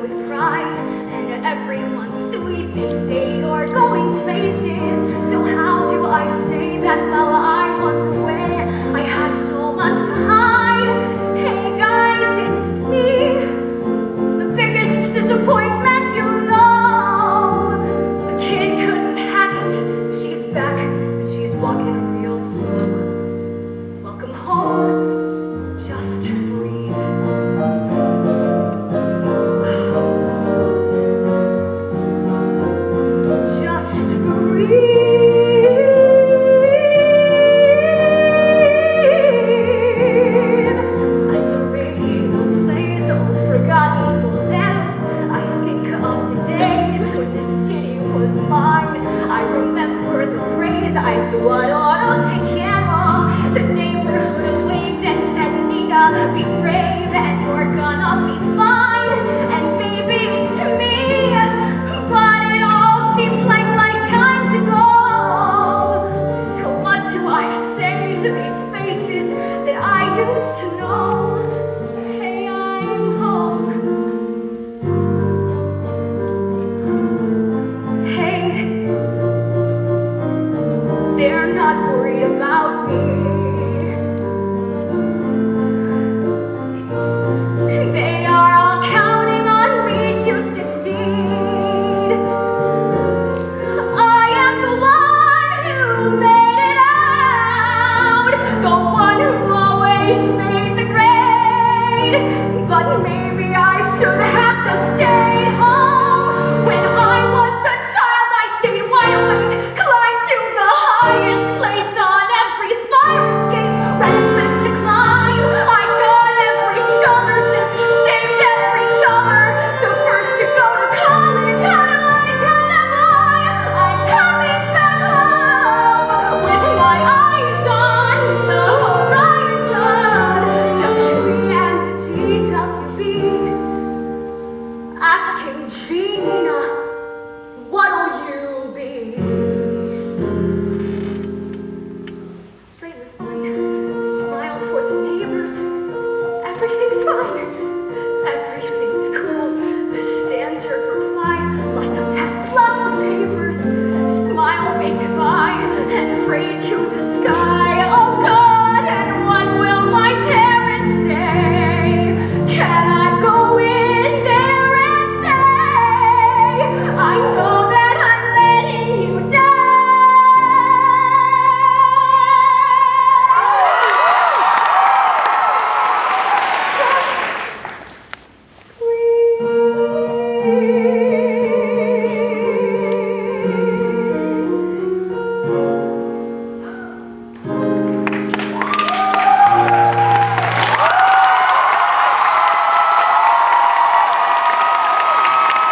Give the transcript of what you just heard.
with pride, and everyone's sweet. They say you're going places, so how do I say that while I was away? I had so much to hide. Hey guys, it's me, the biggest disappointment, you know. The kid couldn't hack it. She's back, and she's walking real slow. Welcome home, just breathe. Just breathe. As the radio plays old forgotten boleros, I think of the days when the city was mine. I remember the praise I do adoro te quiero. The neighborhood waved and said, Nina, be brave and you're gonna be fine. And baby, it's me, but it all seems like lifetimes ago. So what do I say to these faces that I used to know? Hey, I'm home. Hey, they're not worried about me. They are all counting on me to succeed. I am the one who made it out, the one who always made the grade. But maybe I should have just stayed home. When I was a child, I stayed wide awake, climbed to the highest place on every fire escape, restless to climb. I got every scholarship, saved every dollar, the first to go to college. How do I tell them why I'm coming back home with my eyes on the horizon? Just read TWB, asking Gina, what'll you be? Straight in the spine, smile for the neighbors. Everything's fine, everything's cool. The standard reply, lots of tests, lots of papers. Smile, wave goodbye, and pray to the sky. Oh God, and what will my parents say? Can I go in there and say, I know that I'm letting you down? Just breathe.